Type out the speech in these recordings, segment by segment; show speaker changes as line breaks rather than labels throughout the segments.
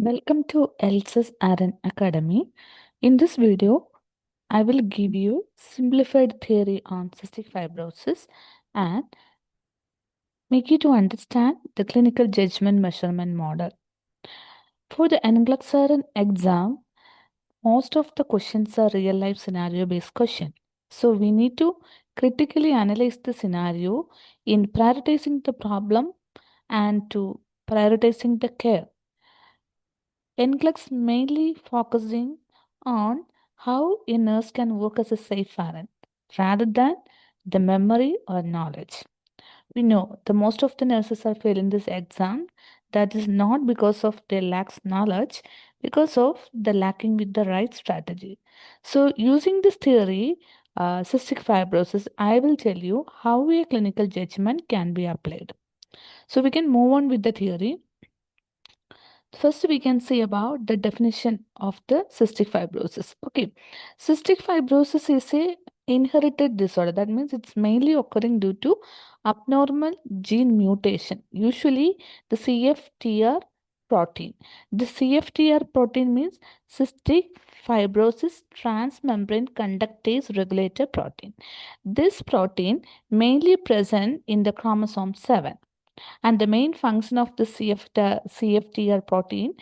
Welcome to Elsa's RN Academy. In this video, I will give you simplified theory on cystic fibrosis and make you to understand the clinical judgment measurement model. For the NCLEX RN exam, most of the questions are real life scenario based question. So we need to critically analyze the scenario in prioritizing the problem and to prioritizing the care. NCLEX mainly focusing on how a nurse can work as a safe RN rather than the memory or knowledge. We know the most of the nurses are failing this exam. That is not because of their lacks knowledge, because of the lacking with the right strategy. So using this theory, cystic fibrosis, I will tell you how a clinical judgment can be applied. So we can move on with the theory. First, we can see about the definition of the cystic fibrosis. Okay, cystic fibrosis is a inherited disorder. That means it's mainly occurring due to abnormal gene mutation, usually the CFTR protein. The CFTR protein means cystic fibrosis transmembrane conductase regulator protein. This protein mainly present in the chromosome 7. And the main function of the CFTR protein,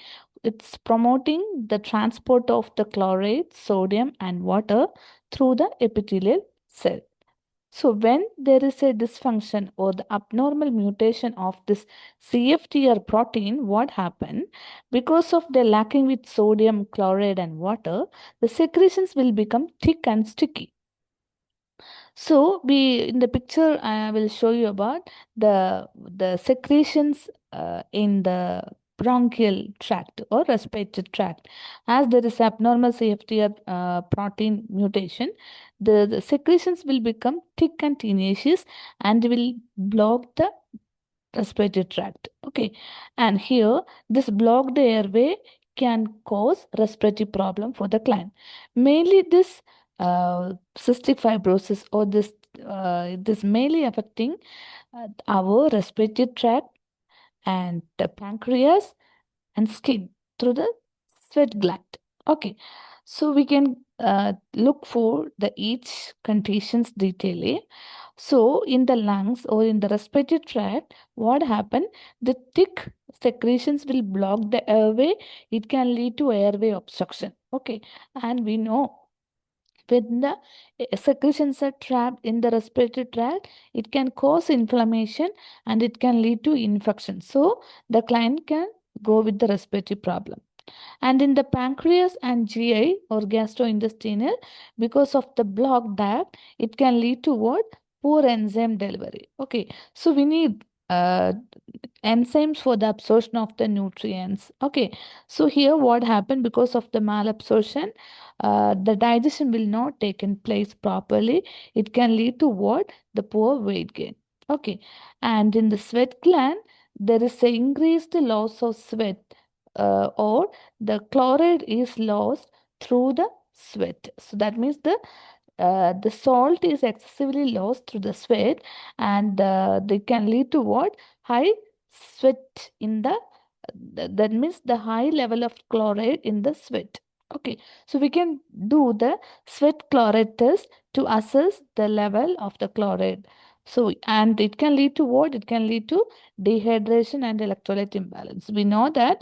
it's promoting the transport of the chloride, sodium, and water through the epithelial cell. So when there is a dysfunction or the abnormal mutation of this CFTR protein, what happened? Because of the lacking with sodium, chloride, and water, the secretions will become thick and sticky. So we in the picture I will show you about the secretions in the bronchial tract or respiratory tract. As there is abnormal CFTR protein mutation, the secretions will become thick and tenacious and will block the respiratory tract. Okay, and here this blocked airway can cause respiratory problem for the client. Mainly this cystic fibrosis or this mainly affecting our respiratory tract and the pancreas and skin through the sweat gland. Okay, so we can look for the each conditions detailedly. So in the lungs or in the respiratory tract, what happen? The thick secretions will block the airway. It can lead to airway obstruction. Okay, and we know when the secretions are trapped in the respiratory tract, it can cause inflammation and it can lead to infection. So the client can go with the respiratory problem. And in the pancreas and GI or gastrointestinal, because of the blocked duct, it can lead to what? Poor enzyme delivery. Okay, so we need enzymes for the absorption of the nutrients. Okay, so here what happened because of the malabsorption, the digestion will not take in place properly. It can lead to what? The poor weight gain. Okay, and in the sweat gland, there is a increased loss of sweat or the chloride is lost through the sweat. So that means the salt is excessively lost through the sweat and they can lead to what? High sweat in the, that means the high level of chloride in the sweat. Okay, so we can do the sweat chloride test to assess the level of the chloride. So, and it can lead to what? It can lead to dehydration and electrolyte imbalance. We know that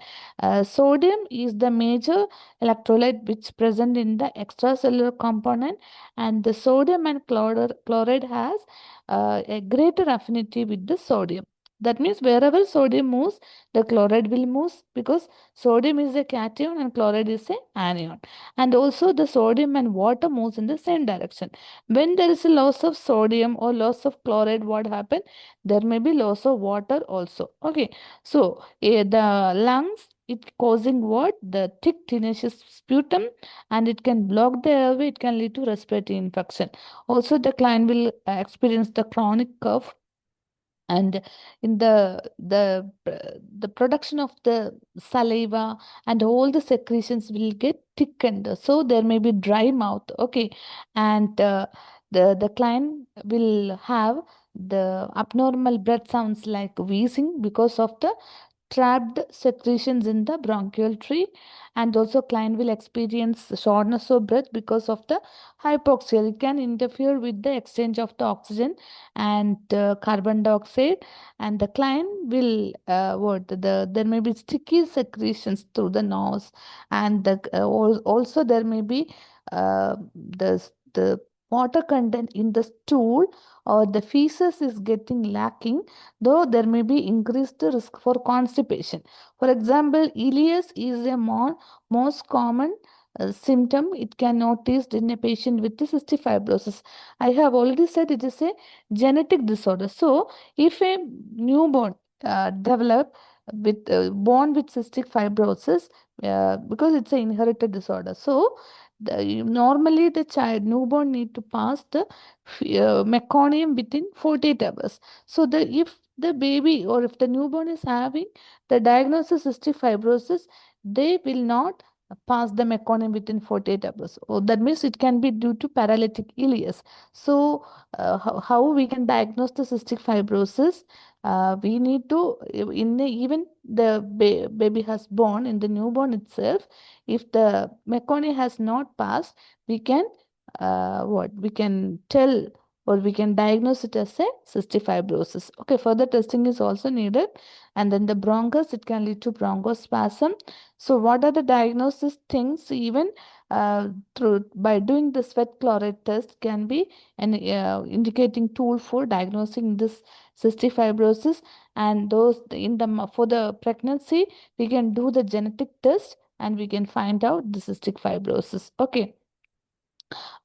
sodium is the major electrolyte which present in the extracellular component, and the sodium and chloride has a greater affinity with the sodium. That means wherever sodium moves, the chloride will move because sodium is a cation and chloride is a anion. And also the sodium and water moves in the same direction. When there is a loss of sodium or loss of chloride, what happen? There may be loss of water also. Okay, so the lungs, it causing what? The thick tenacious sputum, and it can block the airway. It can lead to respiratory infection. Also, the client will experience the chronic cough, and in the production of the saliva and all the secretions will get thickened, so there may be dry mouth. Okay, and the client will have the abnormal breath sounds like wheezing because of the trapped secretions in the bronchial tree, and also client will experience shortness of breath because of the hypoxia. It can interfere with the exchange of the oxygen and carbon dioxide, and the client will there may be sticky secretions through the nose, and also there may be the water content in the stool or the feces is getting lacking, though there may be increased risk for constipation. For example, ileus is a most common symptom it can noticed in a patient with the cystic fibrosis. I have already said it is a genetic disorder. So, if a newborn develop with born with cystic fibrosis, because it's an inherited disorder, so normally the child newborn need to pass the meconium within 48 hours. So if the baby or if the newborn is having the diagnosis cystic fibrosis, they will not pass the meconium within 48 hours. Oh, that means it can be due to paralytic ileus. So how we can diagnose the cystic fibrosis? We need to even the baby has born in the newborn itself. If the meconium has not passed, we can we can tell or we can diagnose it as a cystic fibrosis. Okay, further testing is also needed. And then the bronchus, it can lead to bronchospasm. So what are the diagnosis things? Even through by doing the sweat chloride test can be an indicating tool for diagnosing this cystic fibrosis. And those in the for the pregnancy, we can do the genetic test and we can find out the cystic fibrosis. Okay.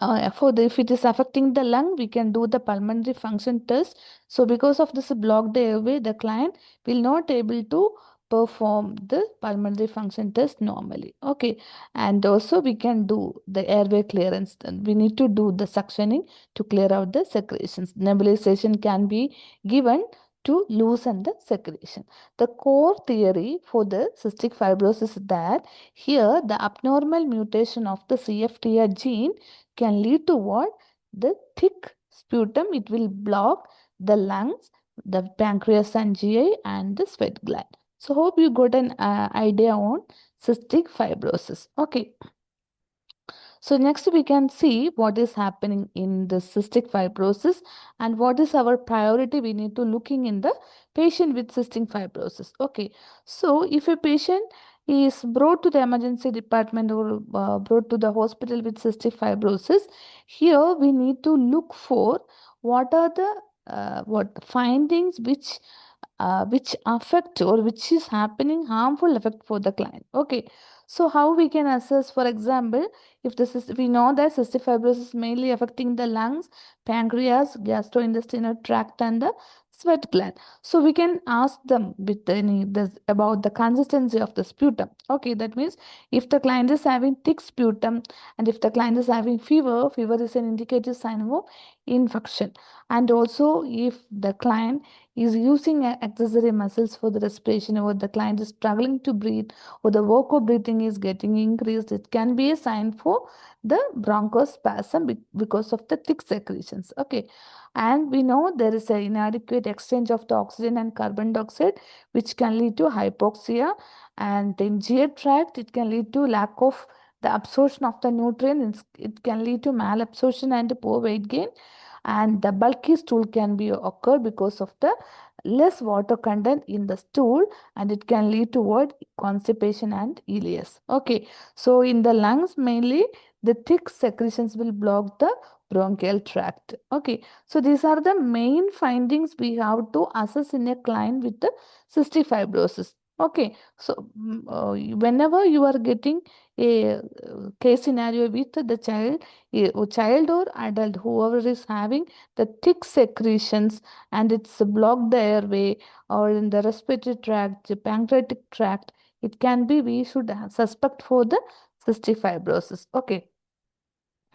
If it is affecting the lung, we can do the pulmonary function test. So because of this blocked airway, the client will not able to perform the pulmonary function test normally. Okay, and also we can do the airway clearance. And we need to do the suctioning to clear out the secretions. Nebulization can be given to loosen the secretion. The core theory for the cystic fibrosis is that here the abnormal mutation of the CFTR gene can lead to what? The thick sputum. It will block the lungs, the pancreas and GI, and the sweat gland. So hope you got an idea on cystic fibrosis. Okay. So next we can see what is happening in the cystic fibrosis and what is our priority we need to looking in the patient with cystic fibrosis. Okay, so if a patient is brought to the emergency department or brought to the hospital with cystic fibrosis, here we need to look for what are the what findings which affect or which is happening harmful effect for the client. Okay, so how we can assess, for example, if this is, we know that cystic fibrosis is mainly affecting the lungs, pancreas, gastrointestinal tract, and the sweat gland. So we can ask them with any this about the consistency of the sputum. Okay, that means if the client is having thick sputum and if the client is having fever, fever is an indicative sign of infection. And also if the client is using accessory muscles for the respiration, or the client is struggling to breathe, or the work of breathing is getting increased, it can be a sign for the bronchospasm because of the thick secretions. Okay, and we know there is an inadequate exchange of the oxygen and carbon dioxide, which can lead to hypoxia, and in GI tract it can lead to lack of the absorption of the nutrients. It can lead to malabsorption and poor weight gain, and the bulky stool can be occur because of the less water content in the stool, and it can lead to what? Constipation and ileus. Okay, so in the lungs mainly the thick secretions will block the bronchial tract. Okay, so these are the main findings we have to assess in a client with the cystic fibrosis. Okay, so whenever you are getting a case scenario with the child or adult, whoever is having the thick secretions and it's blocked the airway or in the respiratory tract, the pancreatic tract, it can be we should suspect for the cystic fibrosis. Okay.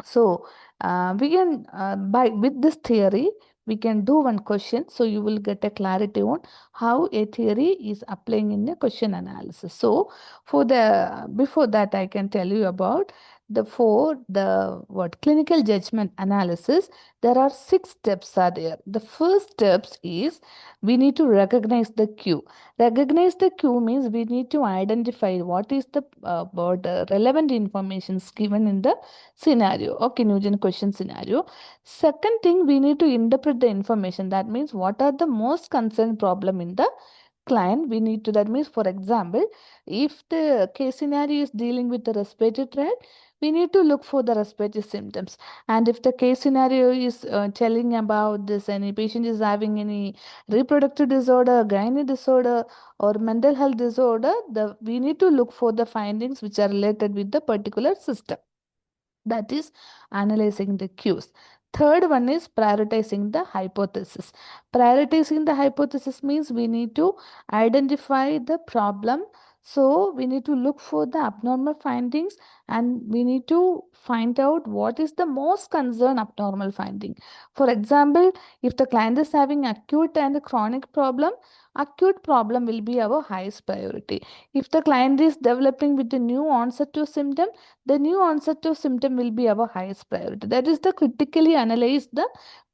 So we can by with this theory we can do one question, so you will get a clarity on how a theory is applying in a question analysis. So for the before that I can tell you about the clinical judgment analysis, there are 6 steps are there. The first steps is we need to recognize the cue. Recognize the cue means we need to identify what is the relevant information given in the scenario. Okay, Nugent question scenario. Second thing, we need to interpret the information. That means what are the most concerned problem in the client. We need to, that means, for example, if the case scenario is dealing with the respiratory tract, we need to look for the respiratory symptoms. And if the case scenario is telling about this, any patient is having any reproductive disorder, gynae disorder, or mental health disorder, we need to look for the findings which are related with the particular system. That is analyzing the cues. Third one is prioritizing the hypothesis. Prioritizing the hypothesis means we need to identify the problem. So we need to look for the abnormal findings and we need to find out what is the most concerned abnormal finding. For example, if the client is having acute and chronic problem, acute problem will be our highest priority. If the client is developing with the new onset to symptom, the new onset of symptom will be our highest priority. That is the critically analyze the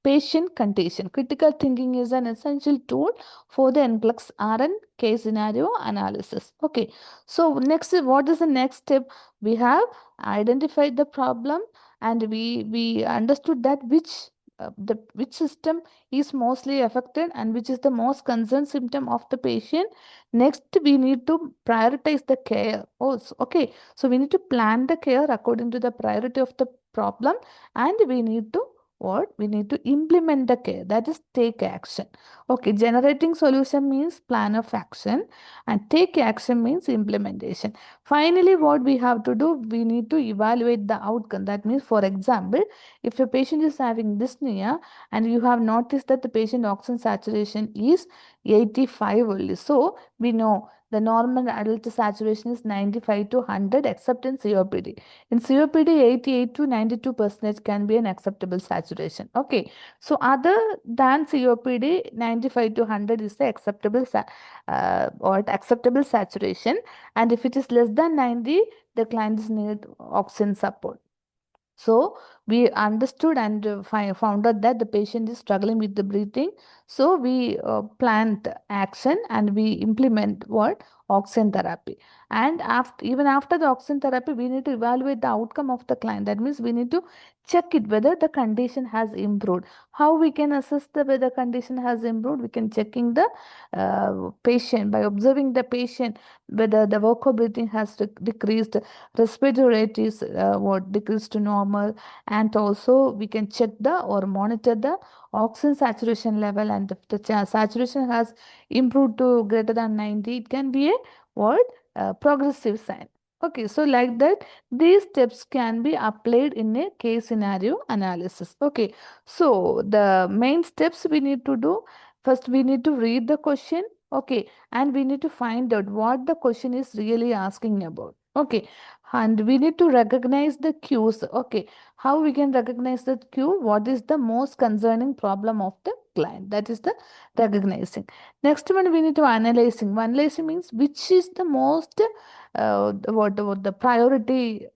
patient condition. Critical thinking is an essential tool for the NCLEX RN case scenario analysis. Okay. So next, what is the next step? We have identified the problem and we understood that which system is mostly affected and which is the most concerned symptom of the patient. Next, we need to prioritize the care also. Okay. So we need to plan the care according to the priority of the problem and we need to what? We need to implement the care. That is take action. Okay, generating solution means plan of action and take action means implementation. Finally, what we have to do, we need to evaluate the outcome. That means, for example, if a patient is having dyspnea and you have noticed that the patient oxygen saturation is 85 only. So we know the normal adult saturation is 95 to 100 except in COPD. In COPD, 88 to 92% can be an acceptable saturation. Okay. So other than COPD, 95 to 100 is the or acceptable saturation. And if it is less than 90, the clients need oxygen support. So we understood and found out that the patient is struggling with the breathing. So we planned action and we implement what? Oxygen therapy. And even after the oxygen therapy, we need to evaluate the outcome of the client. That means we need to check it whether the condition has improved. How we can assess the whether condition has improved? We can checking the patient by observing the patient whether the vocal breathing has decreased, respiratory rate is what decreased to normal, and also we can check the or monitor the oxygen saturation level, and if the saturation has improved to greater than 90, it can be a what progressive sign. Okay, so like that, these steps can be applied in a case scenario analysis. Okay, so the main steps we need to do, first we need to read the question. Okay, and we need to find out what the question is really asking about. Okay, and we need to recognize the cues. Okay, how we can recognize the cue? What is the most concerning problem of the client? That is the recognizing. Next one, we need to analyzing. Analyzing means which is the most what the priority.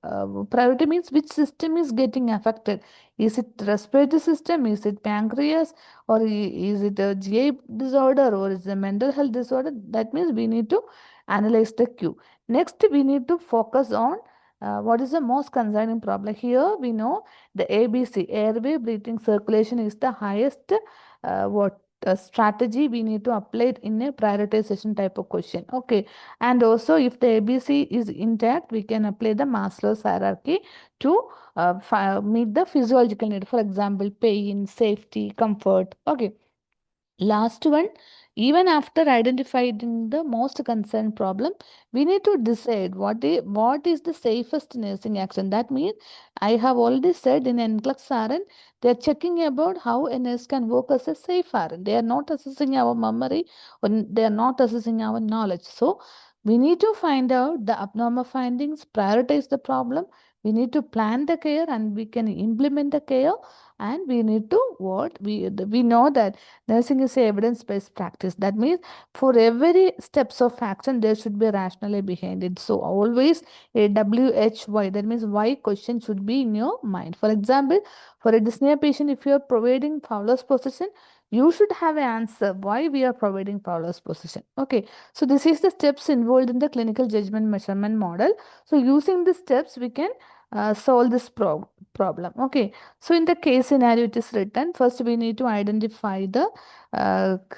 Priority means which system is getting affected. Is it respiratory system? Is it pancreas? Or is it a GI disorder? Or is it a mental health disorder? That means we need to analyze the cue. Next, we need to focus on what is the most concerning problem. Here we know the ABC, airway, breathing, circulation is the highest what strategy we need to apply it in a prioritization type of question. Okay, and also if the ABC is intact, we can apply the Maslow's hierarchy to meet the physiological need. For example, pain, safety, comfort. Okay. Last one, even after identifying the most concerned problem, we need to decide what is the safest nursing action. That means I have already said in NCLEX RN, they are checking about how a nurse can work as a safe RN. They are not assessing our memory or they are not assessing our knowledge. So we need to find out the abnormal findings, prioritize the problem. We need to plan the care and we can implement the care and we need to what we know that nursing is a evidence-based practice. That means for every steps of action there should be a rationale behind it. So always a WHY, that means why question should be in your mind. For example, for a dyspnea patient, if you are providing Fowler's position, you should have an answer why we are providing Fowler's position. Okay, so this is the steps involved in the clinical judgment measurement model. So using the steps we can solve this problem. Okay, so in the case scenario it is written, first we need to identify the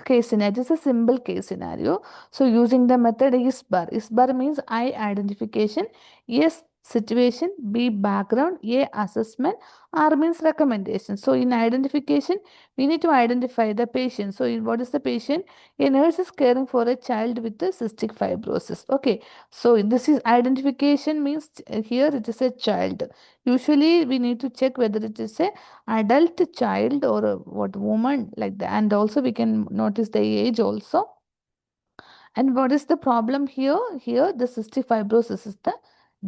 case scenario. It is a simple case scenario. So using the method is bar means I identification, yes situation, B background, A assessment, R means recommendation. So in identification we need to identify the patient. So in what is the patient? A nurse is caring for a child with a cystic fibrosis. Okay, so this is identification means here it is a child. Usually we need to check whether it is a adult child or a what woman like that, and also we can notice the age also. And what is the problem here? Here, the cystic fibrosis is the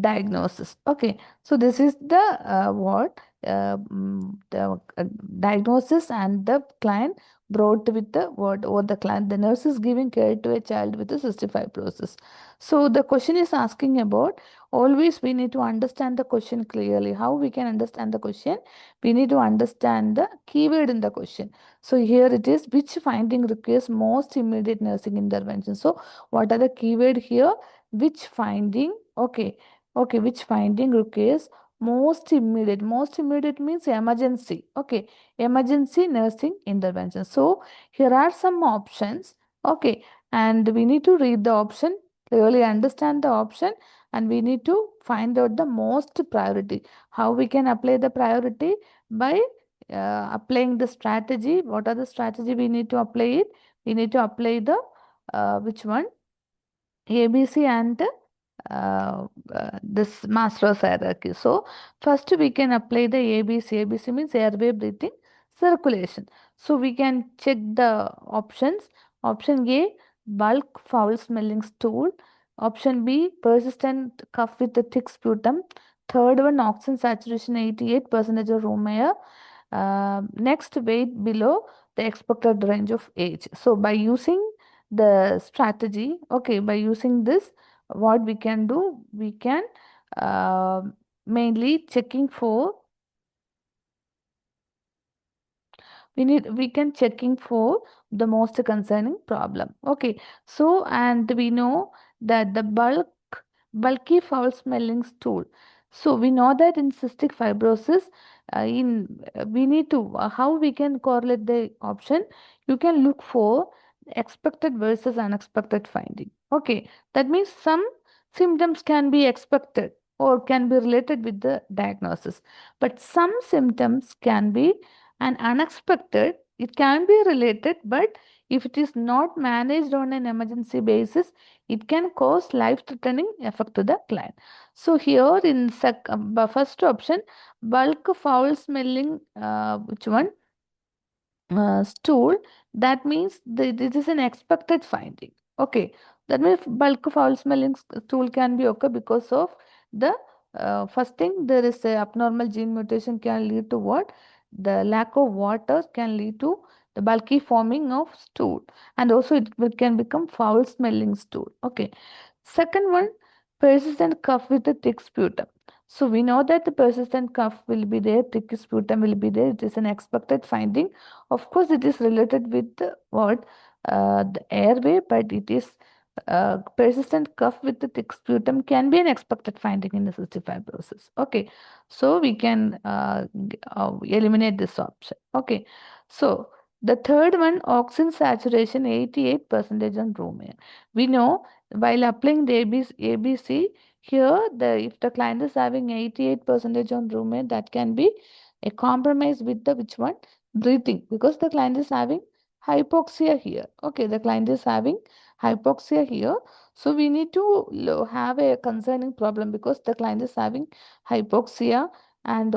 diagnosis. Okay, so this is the what the diagnosis, and the client brought with the what, or the client, the nurse is giving care to a child with a cystic fibrosis. So the question is asking about, always we need to understand the question clearly. How we can understand the question? We need to understand the keyword in the question. So here it is, which finding requires most immediate nursing intervention. So what are the keyword here? Which finding? Okay. Okay, which finding requires most immediate? Most immediate means emergency. Okay, emergency nursing intervention. So here are some options. Okay, and we need to read the option, clearly understand the option, and we need to find out the most priority. How we can apply the priority? By applying the strategy. What are the strategy we need to apply it? We need to apply the which one? ABC and this Maslow's hierarchy. So first we can apply the ABC. ABC means airway, breathing, circulation. So we can check the options. Option A, bulk foul smelling stool. Option B, persistent cough with the thick sputum. Third one, oxygen saturation 88% of room air. Next, weight below the expected range of age. So by using the strategy, okay, by using this, what we can do, we can uh, mainly checking for, we can checking for the most concerning problem. Okay, so and we know that the bulky foul smelling stool. So we know that in cystic fibrosis, we need to how we can correlate the option. You can look for expected versus unexpected finding. Okay, that means some symptoms can be expected or can be related with the diagnosis, but some symptoms can be and unexpected. It can be related, but if it is not managed on an emergency basis, it can cause life-threatening effect to the client. So here in first option, bulk foul smelling, which one? Stool, that means this is an expected finding. Okay, that means bulk foul smelling stool can be okay because of the first thing, there is a abnormal gene mutation can lead to what? The lack of water can lead to the bulky forming of stool, and also can become foul smelling stool. Okay, second one, persistent cough with a thick sputum. So we know that the persistent cough will be there, thick sputum will be there. It is an expected finding. Of course, it is related with what? The airway, but it is persistent cough with the thick sputum can be an expected finding in the cystic fibrosis. Okay, so we can eliminate this option. Okay, so the third one, oxygen saturation 88% on room air. We know while applying the ABC, here the if the client is having 88% on room air, that can be a compromise with the which one? Breathing, because the client is having hypoxia here. Okay, the client is having hypoxia here. So we need to have a concerning problem because the client is having hypoxia, and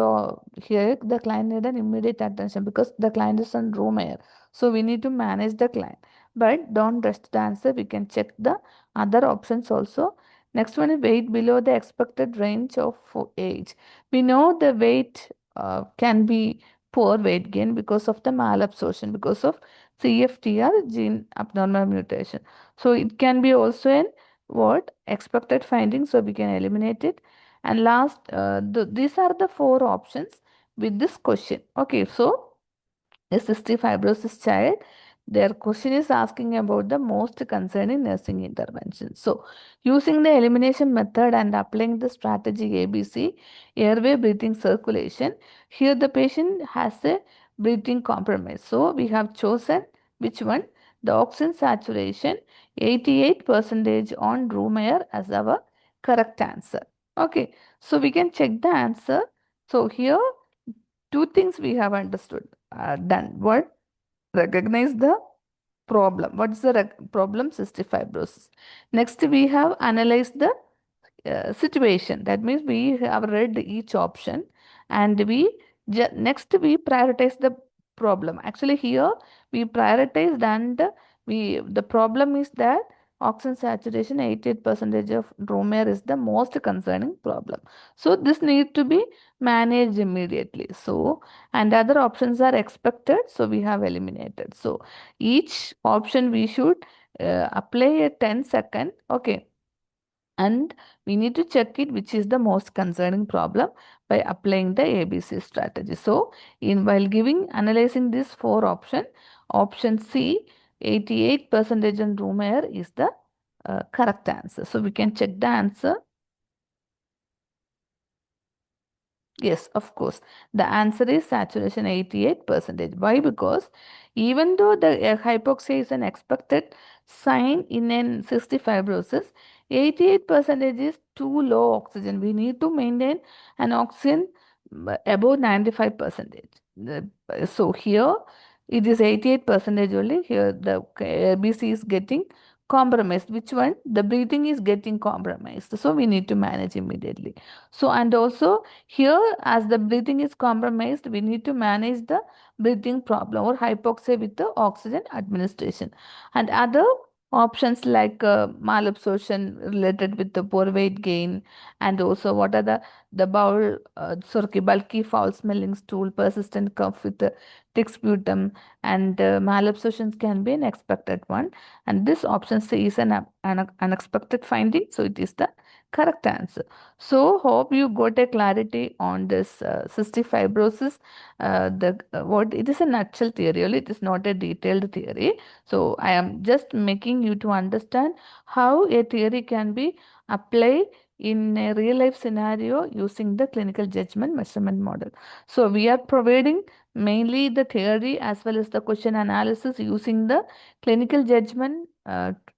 here the client need an immediate attention because the client is on room air. So we need to manage the client. But don't rush the answer. We can check the other options also. Next one is weight below the expected range of age. We know the weight can be poor weight gain because of the malabsorption, because of CFTR gene abnormal mutation. So it can be also an what expected finding, so we can eliminate it. And last, these are the four options with this question. Okay, so a cystic fibrosis child, their question is asking about the most concerning nursing intervention. So, using the elimination method and applying the strategy ABC, airway, breathing, circulation, here the patient has a breathing compromise. So, we have chosen which one? The oxygen saturation 88% on room air as our correct answer. Okay, so we can check the answer. So, here two things we have understood, done. What? Recognize the problem. What's the problem? Cystic fibrosis. Next, we have analyzed the situation. That means we have read each option, and next we prioritize the problem. Actually, here we prioritized, and the problem is that oxygen saturation 88% of room air is the most concerning problem. So this need to be managed immediately. So, and other options are expected, so we have eliminated. So each option we should apply a 10-second. Okay, and we need to check it which is the most concerning problem by applying the ABC strategy. So in while giving analyzing these four options, option C 88% in room air is the correct answer. So we can check the answer. Yes, of course. The answer is saturation 88%. Why? Because even though the hypoxia is an expected sign in an cystic fibrosis, 88% is too low oxygen. We need to maintain an oxygen above 95%. So here it is 88% only. Here the ABC is getting compromised. Which one? The breathing is getting compromised. So we need to manage immediately. So, and also here, as the breathing is compromised, we need to manage the breathing problem or hypoxia with the oxygen administration. And other options like malabsorption related with the poor weight gain, and also what are the bowel, sorry, bulky foul smelling stool, persistent cough with the thick sputum, and malabsorptions can be an expected one. And this option C is an unexpected finding, so it is the correct answer. So, hope you got a clarity on this cystic fibrosis. The what it is a nutshell theory, only it is not a detailed theory. So, I am just making you to understand how a theory can be applied in a real life scenario using the clinical judgment measurement model. So, we are providing mainly the theory as well as the question analysis using the clinical judgment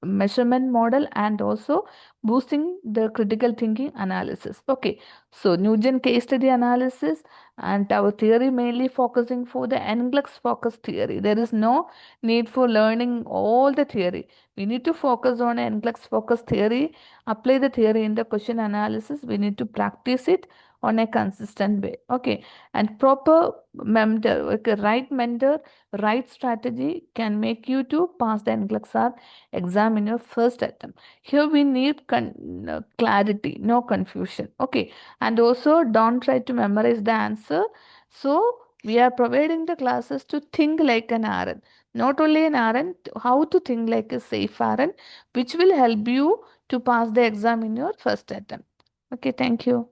measurement model, and also boosting the critical thinking analysis. Okay, so Nugent case study analysis and our theory mainly focusing for the NGLEX focus theory. There is no need for learning all the theory. We need to focus on NGLEX focus theory, apply the theory in the question analysis. We need to practice it on a consistent way. Okay, and proper mentor, okay, right mentor, right strategy can make you to pass the NGLEX exam in your first attempt. Here we need clarity, no confusion. Okay, and also don't try to memorize the answer. So we are providing the classes to think like an RN, not only an RN, how to think like a safe RN, which will help you to pass the exam in your first attempt. Okay, thank you.